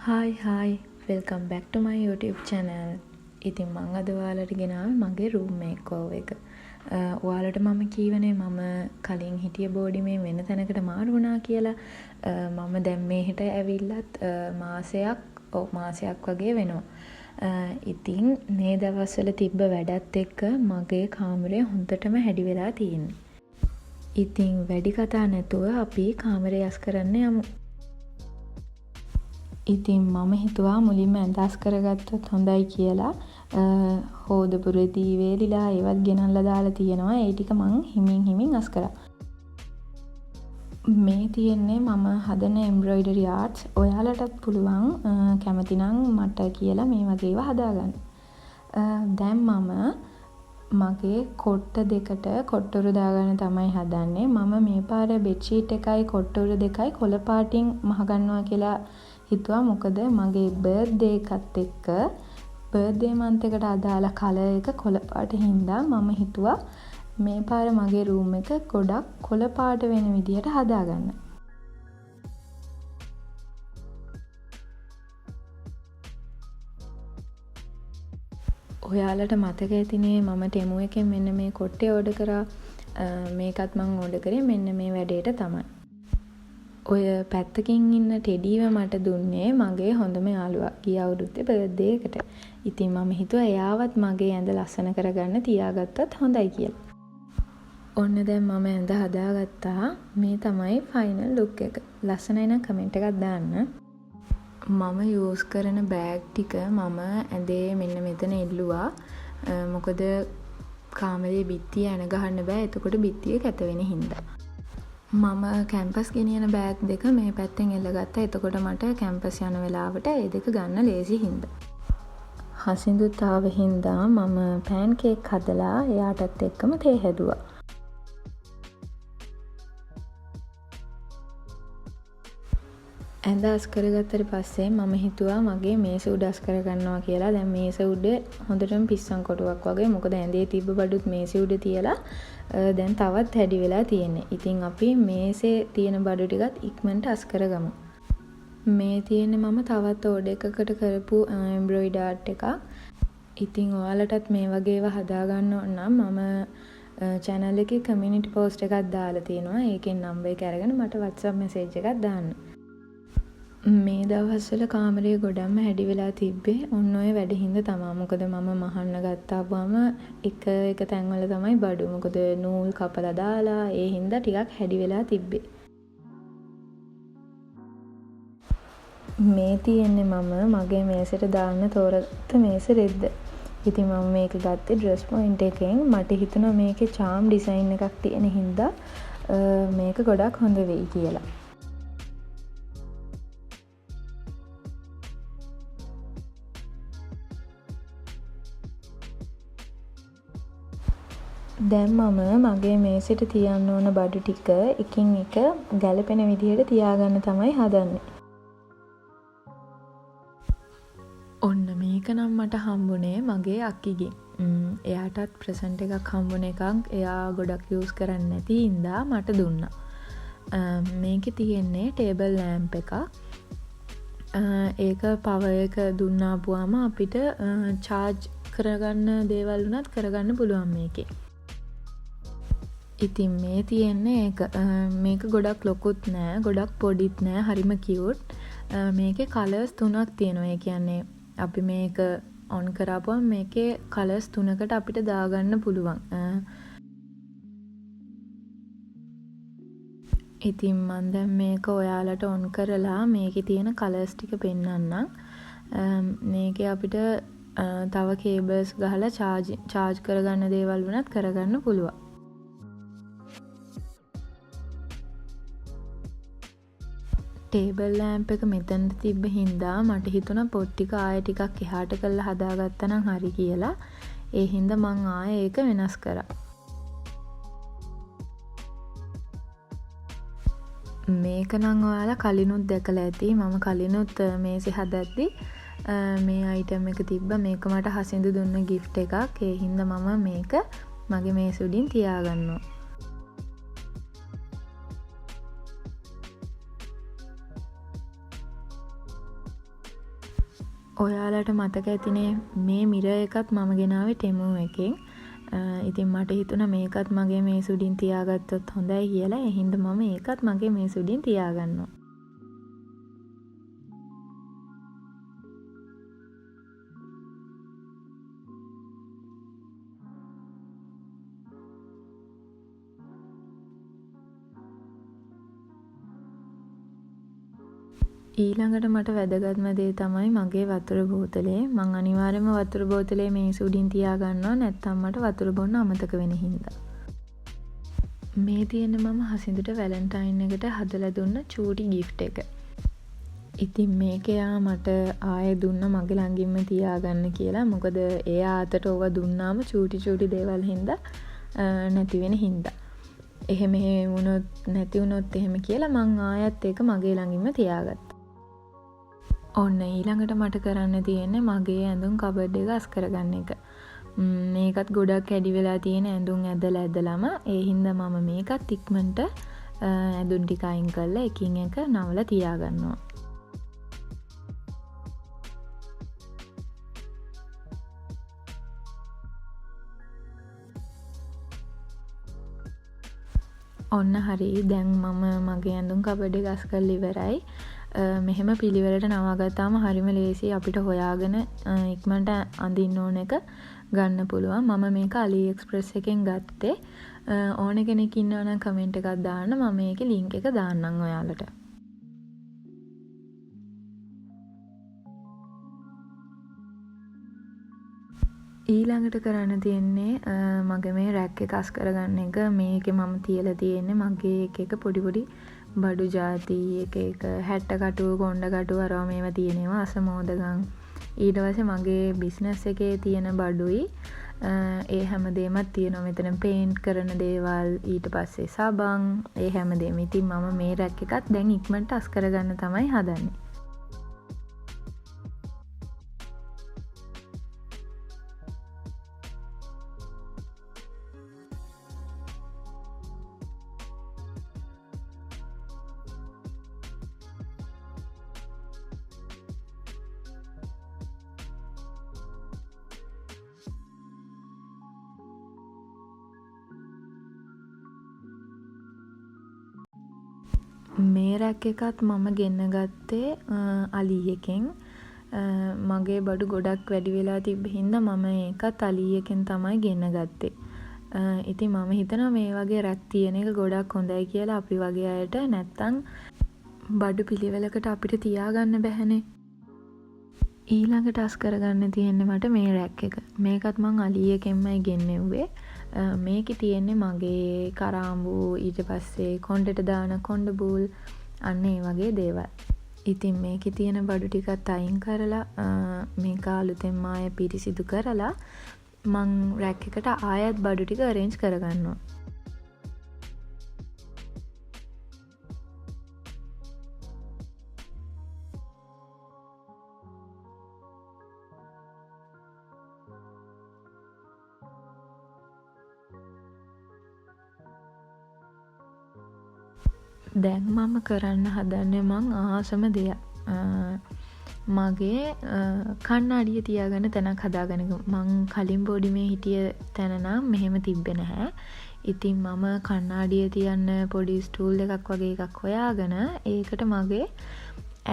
Hi, welcome back to my YouTube channel. ඉතින් මම අද ඔයාලට ගෙනාවේ මගේ room makeover එක. ඔයාලට මම කීවනේ මම කලින් හිටිය බෝඩිමේ වෙන තැනකට මාරු වුණා කියලා. මම දැන් මෙහෙට ඇවිල්ලත් මාසයක් වගේ වෙනවා. ඉතින් මේ දවස්වල තිබ්බ වැඩත් එක්ක මගේ කාමරය හොඳටම හැඩි වෙලා තියෙන්නේ. ඉතින් වැඩි කතා නැතුව අපි කාමරය යස් කරන්න යමු. ඉතින් මම හිතුවා මුලින්ම ඇඳස් කරගත්තොත් හොඳයි කියලා. හෝදපුරේදී වේලිලා ඒවත් ගෙනල්ලා දාලා තියෙනවා. ඒ ටික මං හිමින් අස් කරා. මේ තියෙන්නේ මම හදන එම්බ්‍රොයිඩරි ආර්ට්ස්. ඔයාලටත් පුළුවන් කැමති නම් මට කියලා මේ වගේ ඒවා හදාගන්න. දැන් මම මගේ කොට්ට දෙකට කොට්ටොරු දාගන්න තමයි හදන්නේ. මම මේ පාර බෙඩ්ෂීට් එකයි කොට්ටොරු දෙකයි කොළ පාටින් මහගන්නවා කියලා හිතුවා. මොකද මගේ බර්ත්ඩේ එකත් එක්ක බර්ත්ඩේ මන්ත් එකට අදාළ කලර් එක කොළ පාට හින්දා මම හිතුවා මේ පාර මගේ රූම් එක ගොඩක් කොළ පාට වෙන විදියට හදාගන්න. ඔයාලට මතක ඇතිනේ මම ටෙමු එකෙන් මෙන්න මේ කොට්ටේ ඕඩර් කරා. මේකත් මම ඕඩර් කරේ මෙන්න මේ වැඩේට තමයි. ඔය පැත්තකින් ඉන්න ටෙඩීව මට දුන්නේ මගේ හොඳම යාළුවා ගිය අවුරුද්දේ බර්ත්ඩේ එකට. ඉතින් මම හිතුවා එයාවත් මගේ ඇඳ ලස්සන කරගන්න තියාගත්තත් හොඳයි කියලා. ඔන්න දැන් මම ඇඳ හදාගත්තා. මේ තමයි ෆයිනල් ලුක් එක. ලස්සනයි නම් කමෙන්ට් එකක් දාන්න. මම යූස් කරන බෑග් ටික මම ඇඳේ මෙන්න මෙතන එල්ලුවා. මොකද කාමරේ බිත්තිය ඇන ගහන්න බෑ. එතකොට බිත්තිය කැත වෙන හින්දා. මම කැම්පස් ගෙනියන බෑග් දෙක මේ පැත්තෙන් එල්ලගත්තා. එතකොට මට කැම්පස් යන වෙලාවට ඒ දෙක ගන්න ලේසි හින්දා. හසිඳුත් ආව හින්දා මම පෑන් කේක් හදලා එයාටත් එක්කම තේ හැදුවා. ඇඳ අස් කරගත්තට පස්සේ මම හිතුවා මගේ මේස උඩ අස් කරගන්නවා කියලා. දැන් මේස උඩ හොඳටම පිස්සන් කොටුවක් වගේ. මොකද ඇඳේ තිබ්බ බඩුත් මේසෙ උඩ තියලා දැන් තවත් හැඩි වෙලා තියෙන්නේ. ඉතින් අපි මේසේ තියෙන බඩු ටිකත් ඉක්මනට අස් කරගමු. මේ තියෙන්නේ මම තවත් ඕඩර් එකකට කරපු එම්බ්‍රොයිඩරි ආර්ට් එකක්. ඉතින් ඔයාලටත් මේ වගේ ඒවා හදා ගන්න ඕන නම් මම channel එකේ community post එකක් දාලා තියෙනවා. ඒකෙන් නම්බර් එක අරගෙන මට WhatsApp message එකක් දාන්න. මේ දවස්වල කාමරය ගොඩක්ම හැඩි වෙලා තිබ්බේ ඔන්න ඔය වැඩ හින්දා තමයි. මොකද මම මහන්න ගත්තාම එක තැන්වල තමයි බඩු. මොකද නූල් කපලා දාලා ඒ හින්දා ටිකක් හැඩි වෙලා තිබ්බේ. මේ තියෙන්නේ මම මගේ මේසෙට දාන්න තෝරගත්ත මේස රෙද්ද. ඉතින් මම මේක ගත්තේ ඩ්‍රෙස් පොයින්ට් එකෙන්. මට හිතුණා මේකේ charm design එකක් තියෙන හින්දා මේක ගොඩක් හොඳ වෙයි කියලා. දැන් මම මගේ මේසෙට තියන්න ඕන බඩු ටික එකින් එක ගැලපෙන විදිහට තියාගන්න තමයි හදන්නේ. ඔන්න මේක නම් මට හම්බුනේ මගේ අක්කිගෙන්. එයාටත් ප්‍රසන්ට් එකක් හම්බුන එකක් එයා ගොඩක් යූස් කරන්නේ නැති හින්දා මට දුන්නා. මේකේ තියෙන්නේ ටේබල් ලෑම්ප් එකක්. ඒක පවර් එක දුන්නාපුවාම අපිට charge කරගන්න දේවල් උනත් කරගන්න පුළුවන් මේකේ. ඉතින් මේ තියෙන්නේ ඒක. මේක ගොඩක් ලොකුත් නෑ ගොඩක් පොඩිත් නෑ. හරිම කියුට්. මේකේ කලර්ස් 3ක් තියෙනවා. ඒ කියන්නේ අපි මේක ඔන් කරාපුවම මේකේ කලර්ස් 3කට අපිට දාගන්න පුළුවන්. ඉතින් මම දැන් මේක ඔයාලට ඔන් කරලා මේකේ තියෙන කලර්ස් ටික පෙන්නන්නම්. මේකේ අපිට තව කේබල්ස් ගහලා charge කරගන්න දේවල් වුණත් කරගන්න පුළුවන්. ටේබල් ලෑම්ප් එක මෙතනට තිබ්බ හින්දා මට හිතුණා පොත් ටික ආයෙ ටිකක් එහාට කරලා හදාගත්තා නම් හරි කියලා. ඒ හින්දා මං ආයෙ ඒක වෙනස් කරා. මේක නම් ඔයාලා කලිනුත් දැකලා ඇති. මම කලිනුත් මේසෙ හදද්දි මේ අයිටම් එක තිබ්බා. මේක මට හසිඳු දුන්න gift එකක්. ඒ හින්දා මම මේක මගේ මේස උඩින් තියාගන්නවා. ඔයාලට මතක ඇතිනේ මේ මිරර් එකත් මම ගෙනාවේ Temu එකෙන්. ඉතින් මට හිතුණා මේකත් මගේ මේස උඩින් තියාගත්තොත් හොඳයි කියලා. ඒ හින්දා මම ඒකත් මගේ මේස උඩින් තියාගන්නවා. ඊළඟට මට වැදගත්ම දේ තමයි මගේ වතුර බෝතලේ. මං අනිවාර්යයෙන්ම වතුර බෝතලේ මේස උඩින් තියාගන්නවා. නැත්නම් මට වතුර බොන්න අමතක වෙන හින්දා. මේ තියෙන මම හසින්දුට වැලන්ටයින් එකට හදලා දුන්න චූටි ගිෆ්ට් එක. ඉතින් මේක එයා මට ආයෙ දුන්න මගේ ළඟින්ම තියාගන්න කියලා. මොකද එයා අතට ඕව දුන්නාම චූටි දේවල් හින්දා නැති වෙන හින්දා. එහෙම වුණොත් නැති වුණොත් එහෙම කියලා මං ආයෙත් ඒක මගේ ළඟින්ම තියාගත්තා. ඔන්න ඊළඟට මට කරන්න තියෙන්නේ මගේ ඇඳුම් කබඩ් එක අස් කරගන්න එක. මේකත් ගොඩක් ඇඩි වෙලා තියෙන ඇඳුම් ඇදලාම ඒ හින්දා මම මේකත් ඉක්මනට ඇඳුම් ටික අයින් කරලා එකින් එක නවලා තියාගන්නවා. ඔන්න හරි දැන් මම මගේ ඇඳුම් කබඩ් එක අස් කරලා ඉවරයි. මෙහෙම පිළිවෙලට නවාගත්තාම හරිම ලේසියි අපිට හොයාගෙන ඉක්මනට අඳින්න ඕන එක ගන්න පුළුවන්. මම මේක AliExpress එකෙන් ගත්තේ. ඕන කෙනෙක් ඉන්නවා නම් කමෙන්ට් එකක් දාන්න. මම මේකේ link එක දාන්නම් ඔයාලට. ඊළඟට කරන්න තියෙන්නේ මගේ මේ රැක් එක අස් කරගන්න එක. මේකේ මම තියලා තියෙන්නේ මගේ එක පොඩි බඩු ಜಾති එක හැට්ට කටුව කොණ්ඩ කටුව අරවා මේවා තියෙනවා අසමෝදගම්. ඊට පස්සේ මගේ බිස්නස් එකේ තියෙන බඩුයි ඒ හැමදේමත් තියෙනවා මෙතන පේන්ට් කරන දේවල් ඊට පස්සේ සබන් ඒ හැමදේම. ඉතින් මම මේ රැක් එකත් දැන් ඉක්මනට අස් කරගන්න තමයි හදන්නේ. මේ රැක් එකත් මම ගෙන්න ගත්තේ අලි එකෙන්. මගේ බඩු ගොඩක් වැඩි වෙලා තිබ්බ හින්දා මම ඒකත් අලි එකෙන් තමයි ගෙන්න ගත්තේ. ඉතින් මම හිතනවා මේ වගේ රැක් තියෙන එක ගොඩක් හොඳයි කියලා අපි වගේ අයට. නැත්තම් බඩු පිළිවෙලකට අපිට තියාගන්න බැහැනේ. ඊළඟට අස් කරගන්න තියෙන්නේ මට මේ රැක් එක. මේකත් මං අලි එකෙන්මයි ගෙන්නෙව්වේ. මේකේ තියෙන්නේ මගේ කරාඹු ඊට පස්සේ කොණ්ඩෙට දාන කොණ්ඩ බූල් අන්න ඒ වගේ දේවල්. ඉතින් මේකේ තියෙන බඩු ටිකත් අයින් කරලා මේක අලුතෙන්ම ආයෙ පිරිසිදු කරලා මං රැක් එකට ආයෙත් බඩු ටික arrange කරගන්නවා. දැන් මම කරන්න හදන්නේ මං ආසම දෙයක්. මගේ කණ්ණාඩිය තියාගන්න තැනක් හදාගන්න. මං කලින් බොඩිමේ හිටිය තැන නම් මෙහෙම තිබ්බේ නැහැ. ඉතින් මම කණ්ණාඩිය තියන්න පොඩි ස්ටූල් එකක් වගේ එකක් හොයාගෙන ඒකට මගේ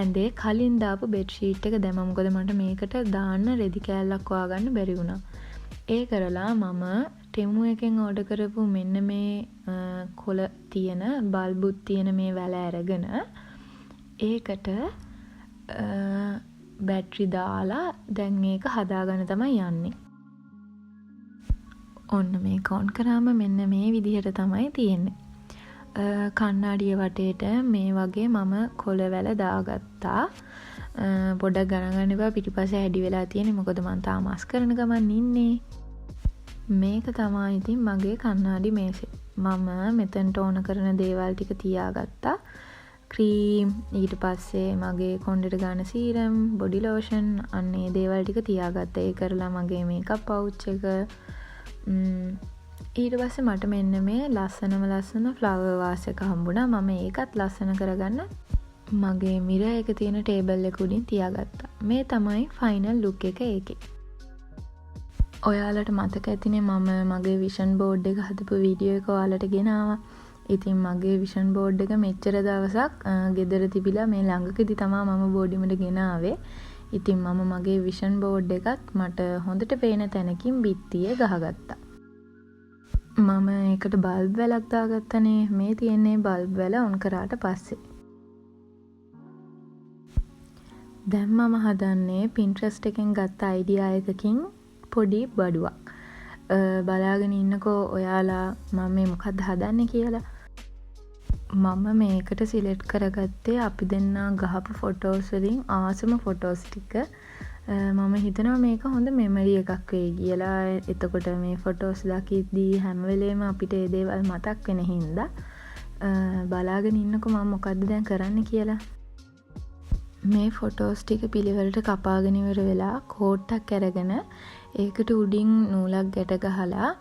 ඇඳේ කලින් දාපු බෙඩ් ෂීට් එක දැම්මා. මොකද මට මේකට දාන්න රෙදි කෑල්ලක් හොයාගන්න බැරි වුණා. ඒ කරලා මම Temu එකෙන් ඕඩර් කරපු මෙන්න මේ කොළ තියෙන බල්බුත් තියෙන මේ වැල අරගෙන ඒකට බැටරි දාලා දැන් මේක හදාගන්න තමයි යන්නේ. ඔන්න මේක ඔන් කරාම මෙන්න මේ විදිහට තමයි තියෙන්නේ. කණ්ණාඩිය වටේට මේ වගේ මම කොළ වැල දාගත්තා. පොඩ්ඩක් ගණන් ගන්න එපා පිටිපස්සේ හැඩි වෙලා තියෙන්නේ. මොකද මම තාම අස් කරන ගමන් ඉන්නේ. මේක තමයි ඉතින් මගේ කණ්ණාඩි මේසෙ. මම මෙතනට ඕන කරන දේවල් ටික තියාගත්තා. ක්‍රීම් ඊට පස්සේ මගේ කොණ්ඩෙට ගන්න සීරම්, බොඩි ලෝෂන් අන්න ඒ දේවල් ටික තියාගත්තා. ඒ කරලා මගේ මේකප් පවුච් එක ඊට පස්සේ මට මෙන්න මේ ලස්සන ෆ්ලවර් වාස් එක හම්බුණා. මම ඒකත් ලස්සන කරගන්න මගේ මිරර් එක තියෙන ටේබල් එක උඩින් තියාගත්තා. මේ තමයි ෆයිනල් ලුක් එක ඒකේ. ඔයාලට මතක ඇතිනේ මම මගේ විෂන් බෝඩ් එක හදපු වීඩියෝ එක ඔයාලට ගෙනාවා. ඉතින් මගේ විෂන් බෝඩ් එක මෙච්චර දවසක් ගෙදර තිබිලා මේ ළඟකදී තමයි මම බෝඩිමට ගෙනාවේ. ඉතින් මම මගේ විෂන් බෝඩ් එකත් මට හොඳට පේන තැනකින් බිත්තියේ ගහගත්තා. මම ඒකට බල්බ් වැලක් දාගත්තනේ. මේ තියෙන්නේ බල්බ් වැල ඔන් කරාට පස්සේ. දැන් මම හදන්නේ Pinterest එකෙන් ගත්ත අයිඩියා එකකින් පොඩි බඩුවක්. බලාගෙන ඉන්නකෝ ඔයාලා මම මේ මොකක්ද හදන්නේ කියලා. මම මේකට සිලෙක්ට් කරගත්තේ අපි දෙන්නා ගහපු ෆොටෝස් වලින් ආසම ෆොටෝස් ටික. මම හිතනවා මේක හොඳ මෙමරි එකක් වෙයි කියලා. එතකොට මේ ෆොටෝස් දකිද්දී හැම වෙලේම අපිට ඒ දේවල් මතක් වෙන හින්දා බලාගෙන ඉන්නකෝ මම මොකද්ද දැන් කරන්න කියලා. මේ ෆොටෝස් ටික පිළිවෙලට කපාගෙන ඉවර වෙලා කෝට්ටක් අරගෙන ඒකට උඩින් නූලක් ගැට ගහලා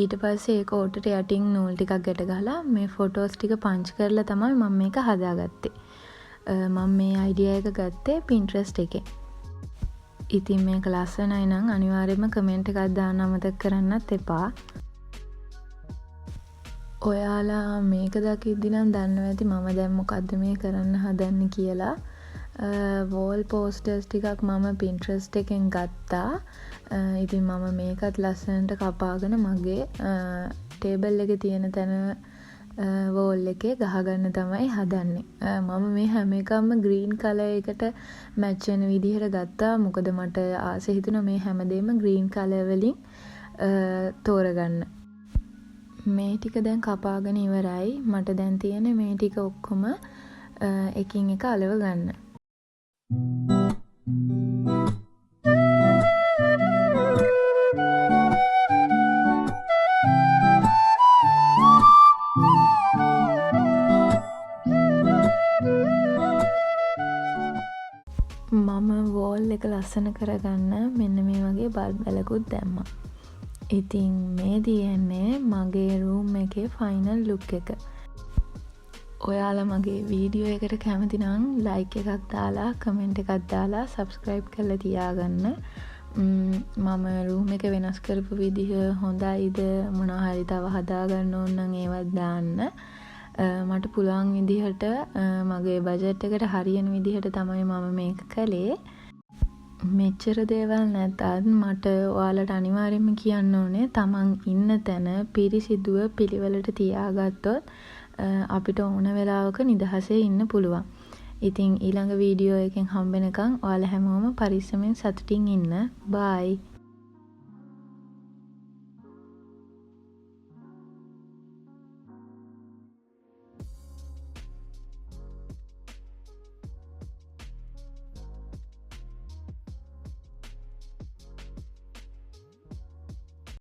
ඊට පස්සේ ඒ කෝට්ටට යටින් නූල් ටිකක් ගැට ගහලා මේ ෆොටෝස් ටික පංච් කරලා තමයි මම මේක හදාගත්තේ. මම මේ අයිඩියා එක ගත්තේ Pinterest එකෙන්. ඉතින් මේක ලස්සනයි නම් අනිවාර්යයෙන්ම කමෙන්ට් එකක් දාන්න අමතක කරන්නත් එපා. ඔයාලා මේක දකිද්දි නම් දන්නවා ඇති මම දැන් මොකද්ද මේ කරන්න හදන්නේ කියලා. වෝල් පෝස්ටර්ස් ටිකක් මම Pinterest එකෙන් ගත්තා. ඉතින් මම මේකත් ලස්සනට කපාගෙන මගේ ටේබල් එකේ තියෙන තැන වෝල් එකේ ගහගන්න තමයි හදන්නේ. මම මේ හැම එකක්ම ග්‍රීන් කලර් එකට මැච් වෙන විදිහට ගත්තා. මොකද මට ආස හිතුණා මේ හැමදේම ග්‍රීන් කලර් වලින් තෝරගන්න. මේ ටික දැන් කපාගෙන ඉවරයි. මට දැන් තියෙන්නේ මේ ටික ඔක්කොම එකින් එක අලව ගන්න. මම වෝල් එක ලස්සන කරගන්න මෙන්න මේ වගේ බල්බ් වැලකුත් දැම්මා. ඉතින් මේ තියෙන්නේ මගේ රූම් එකේ ෆයිනල් ලුක් එක. ඔයාලා මගේ වීඩියෝ එකට කැමති නම් ලයික් එකක් දාලා කමෙන්ට් එකක් දාලා සබ්ස්ක්‍රයිබ් කරලා තියාගන්න. මම රූම් එක වෙනස් කරපු විදිහ හොඳයිද මොනවා හරි තව හදාගන්න ඕන නම් ඒවත් දාන්න. මට පුළුවන් විදිහට මගේ බජට් එකට හරියන විදිහට තමයි මම මේක කළේ. මෙච්චර දේවල් නැතත් මට ඔයාලට අනිවාර්යයෙන්ම කියන්න ඕනේ තමන් ඉන්න තැන පිරිසිදුව පිළිවෙලට තියාගත්තොත් අපිට ඕන වෙලාවක නිදහසේ ඉන්න පුළුවන්. ඉතින් ඊළඟ වීඩියෝ එකෙන් හම්බෙනකන් ඔයාලා හැමෝම පරිස්සමෙන් සතුටින් ඉන්න. බයි.